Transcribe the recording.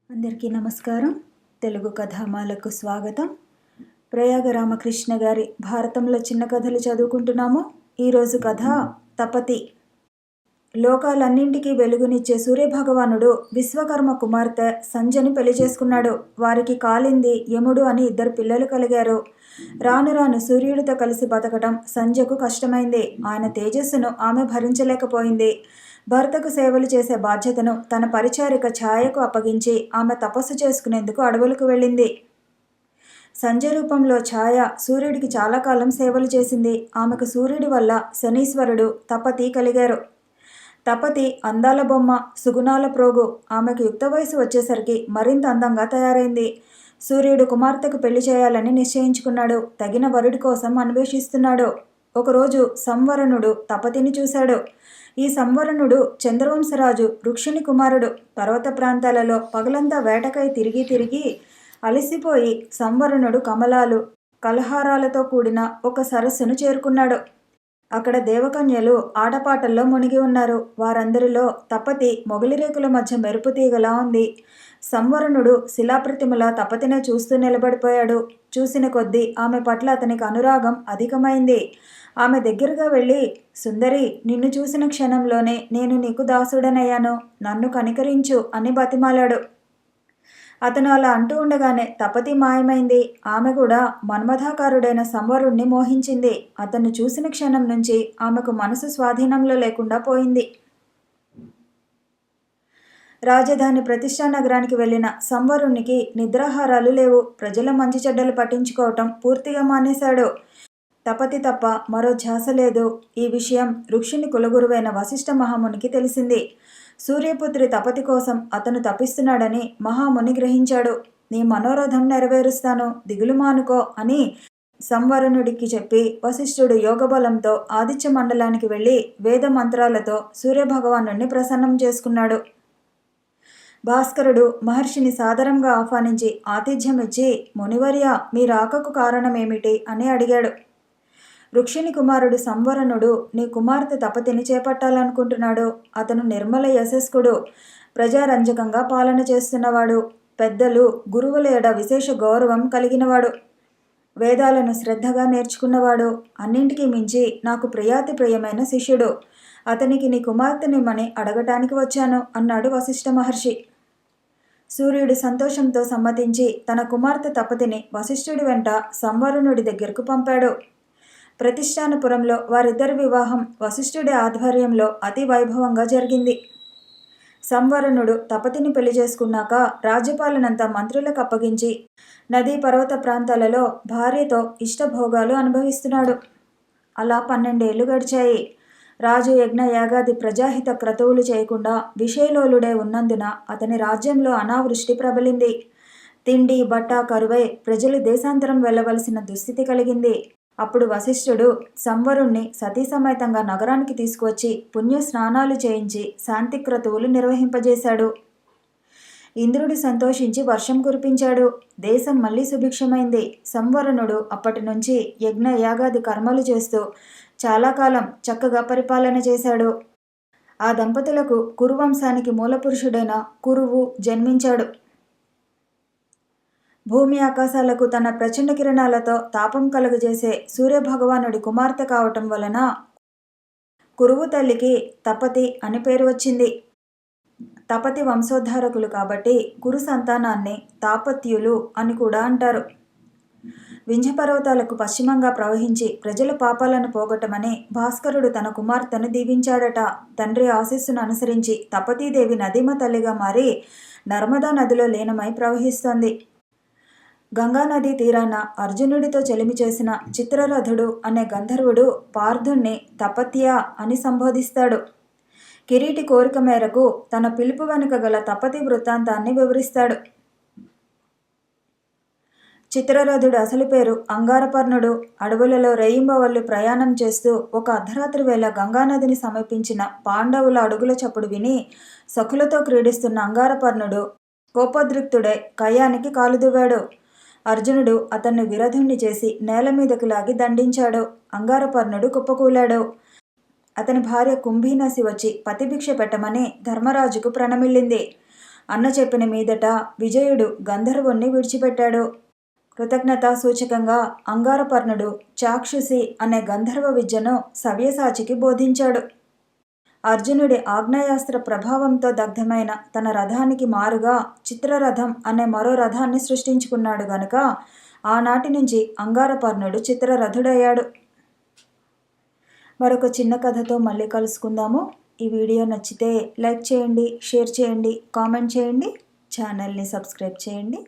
అందరికీ నమస్కారం. తెలుగు కథామాలకు స్వాగతం. ప్రయాగ రామకృష్ణ గారి భారతంలో చిన్న కథలు చదువుకుంటున్నాము. ఈరోజు కథ తపతి. లోకాలన్నింటికీ వెలుగునిచ్చే సూర్యభగవానుడు విశ్వకర్మ కుమార్తె సంజని పెళ్లి చేసుకున్నాడు. వారికి కాలింది, యముడు అని 2 పిల్లలు కలిగారు. రాను రాను సూర్యుడితో కలిసి బతకటం సంజకు కష్టమైంది. ఆయన తేజస్సును ఆమె భరించలేకపోయింది. భర్తకు సేవలు చేసే బాధ్యతను తన పరిచారిక ఛాయకు అప్పగించి ఆమె తపస్సు చేసుకునేందుకు అడవులకు వెళ్ళింది. సంజ రూపంలో ఛాయ సూర్యుడికి చాలా కాలం సేవలు చేసింది. ఆమెకు సూర్యుడి వల్ల శనీశ్వరుడు తపతి కలిగారు. తపతి అందాల బొమ్మ, సుగుణాల ప్రోగు. ఆమెకు యుక్త వయసు వచ్చేసరికి మరింత అందంగా తయారైంది. సూర్యుడు కుమార్తెకు పెళ్లి చేయాలని నిశ్చయించుకున్నాడు. తగిన వరుడి కోసం అన్వేషిస్తున్నాడు. ఒకరోజు సంవరణుడు తపతిని చూశాడు. ఈ సంవరణుడు చంద్రవంశరాజు రుక్షిణి కుమారుడు. పర్వత ప్రాంతాలలో పగలంతా వేటకై తిరిగి అలసిపోయి సంవరణుడు కమలాలు, కలహారాలతో కూడిన ఒక సరస్సును చేరుకున్నాడు. అక్కడ దేవకన్యలు ఆటపాటల్లో మునిగి ఉన్నారు. వారందరిలో తపతి మొగలిరేకుల మధ్య మెరుపు తీగలా ఉంది. సంవరణుడు శిలాప్రతిమలా తపతినే చూస్తూ నిలబడిపోయాడు. చూసిన కొద్దీ ఆమె పట్ల అతనికి అనురాగం అధికమైంది. ఆమె దగ్గరగా వెళ్ళి, సుందరి, నిన్ను చూసిన క్షణంలోనే నేను నీకు దాసుడనయ్యాను, నన్ను కనికరించు అని బతిమాలాడు. అతను అలా అంటూ ఉండగానే తపతి మాయమైంది. ఆమె కూడా మన్మథాకారుడైన సంవరుణ్ణి మోహించింది. అతన్ని చూసిన క్షణం నుంచి ఆమెకు మనసు స్వాధీనంలో లేకుండా పోయింది. రాజధాని ప్రతిష్టా నగరానికి వెళ్ళిన సంవరుణ్ణికి నిద్రాహారాలు లేవు. ప్రజల మంచి చెడ్డలు పట్టించుకోవటం పూర్తిగా మానేశాడు. తపతి తప్ప మరో ధ్యాస లేదు. ఈ విషయం ఋషిని కులగురువైన వశిష్ఠ మహామునికి తెలిసింది. సూర్యపుత్రి తపతి కోసం అతను తపిస్తున్నాడని మహాముని గ్రహించాడు. నీ మనోరథం నెరవేరుస్తాను, దిగులు మానుకో అని సంవరణుడికి చెప్పి వశిష్ఠుడు యోగబలంతో ఆదిత్య మండలానికి వెళ్ళి వేద మంత్రాలతో సూర్యభగవానుడిని ప్రసన్నం చేసుకున్నాడు. భాస్కరుడు మహర్షిని సాదరంగా ఆహ్వానించి ఆతిథ్యం ఇచ్చి, మునివర్య, మీ రాకకు కారణమేమిటి అని అడిగాడు. రుక్షిణి కుమారుడు సంవరణుడు నీ కుమార్తె తపతిని చేపట్టాలనుకుంటున్నాడు. అతను నిర్మల యశస్కుడు, ప్రజారంజకంగా పాలన చేస్తున్నవాడు, పెద్దలు గురువుల ఎడ విశేష గౌరవం కలిగినవాడు, వేదాలను శ్రద్ధగా నేర్చుకున్నవాడు, అన్నింటికీ మించి నాకు ప్రియాతి ప్రియమైన శిష్యుడు. అతనికి నీ కుమార్తెనిమ్మని అడగటానికి వచ్చాను అన్నాడు వశిష్ఠ మహర్షి. సూర్యుడు సంతోషంతో సమ్మతించి తన కుమార్తె తపతిని వశిష్ఠుడి వెంట సంవరణుడి దగ్గరకు పంపాడు. ప్రతిష్టానపురంలో వారిద్దరి వివాహం వశిష్ఠుడి ఆధ్వర్యంలో అతి వైభవంగా జరిగింది. సంవరణుడు తపతిని పెళ్లి చేసుకున్నాక రాజ్యపాలనంతా మంత్రులకు అప్పగించి నదీ పర్వత ప్రాంతాలలో భార్యతో ఇష్టభోగాలు అనుభవిస్తున్నాడు. అలా 12 ఏళ్లు గడిచాయి. రాజు యజ్ఞ యాగాది ప్రజాహిత క్రతువులు చేయకుండా విషయలోలుడే ఉన్నందున అతని రాజ్యంలో అనావృష్టి ప్రబలింది. తిండి బట్ట కరువై ప్రజలు దేశాంతరం వెళ్ళవలసిన దుస్థితి కలిగింది. అప్పుడు వశిష్ఠుడు సంవరుణ్ణి సతీ సమేతంగా నగరానికి తీసుకువచ్చి పుణ్య స్నానాలు చేయించి శాంతి క్రతువులు నిర్వహింపజేశాడు. ఇంద్రుడు సంతోషించి వర్షం కురిపించాడు. దేశం మళ్ళీ సుభిక్షమైంది. సంవరణుడు అప్పటి నుంచి యజ్ఞ యాగాది కర్మలు చేస్తూ చాలా కాలం చక్కగా పరిపాలన చేశాడు. ఆ దంపతులకు కురువంశానికి మూలపురుషుడైన కురువు జన్మించాడు. భూమి ఆకాశాలకు తన ప్రచండ కిరణాలతో తాపం కలుగజేసే సూర్యభగవానుడి కుమార్తె కావటం వలన కురువు తల్లికి తపతి అని పేరు వచ్చింది. తపతి వంశోద్ధారకులు కాబట్టి కురు సంతానాన్ని తాపత్యులు అని కూడా అంటారు. వింధ్య పర్వతాలకు పశ్చిమంగా ప్రవహించి ప్రజల పాపాలను పోగొట్టమని భాస్కరుడు తన కుమార్తెను దీవించాడట. తండ్రి ఆశీస్సును అనుసరించి తపతీదేవి నదీమ తల్లిగా మారి నర్మదా నదిలో లీనమై ప్రవహిస్తోంది. గంగానదీ తీరాన అర్జునుడితో చెలిమి చేసిన చిత్రరథుడు అనే గంధర్వుడు పార్థుణ్ణి తపత్య అని సంబోధిస్తాడు. కిరీటి కోరిక మేరకు తన పిలుపు వెనుక గల తపతి వృత్తాంతాన్ని వివరిస్తాడు. చిత్రరథుడు అసలు పేరు అంగారపర్ణుడు. అడవులలో రేయింబవళ్ళు ప్రయాణం చేస్తూ ఒక అర్ధరాత్రి వేళ గంగానదిని సమీపించిన పాండవుల అడుగుల చప్పుడు విని సఖులతో క్రీడిస్తున్న అంగారపర్ణుడు కోపోద్రిక్తుడై కయ్యానికి కాలుదువ్వాడు. అర్జునుడు అతన్ని విరధుణ్ణి చేసి నేల మీదకు లాగి దండించాడు. అంగారపర్ణుడు కుప్పకూలాడు. అతని భార్య కుంభీనసి వచ్చి పతిభిక్ష పెట్టమని ధర్మరాజుకు ప్రణమిల్లింది. అన్న చెప్పిన మీదట విజయుడు గంధర్వుణ్ణి విడిచిపెట్టాడు. కృతజ్ఞతా సూచకంగా అంగారపర్ణుడు చాక్షుషి అనే గంధర్వ విద్యను సవ్యసాచికి బోధించాడు. అర్జునుడి ఆగ్నేయాస్త్ర ప్రభావంతో దగ్ధమైన తన రథానికి మారుగా చిత్రరథం అనే మరో రథాన్ని సృష్టించుకున్నాడు గనుక ఆనాటి నుంచి అంగారపర్ణుడు చిత్రరథుడయ్యాడు. మరొక చిన్న కథతో మళ్ళీ కలుసుకుందాము. ఈ వీడియో నచ్చితే లైక్ చేయండి, షేర్ చేయండి, కామెంట్ చేయండి, ఛానల్ని సబ్స్క్రైబ్ చేయండి.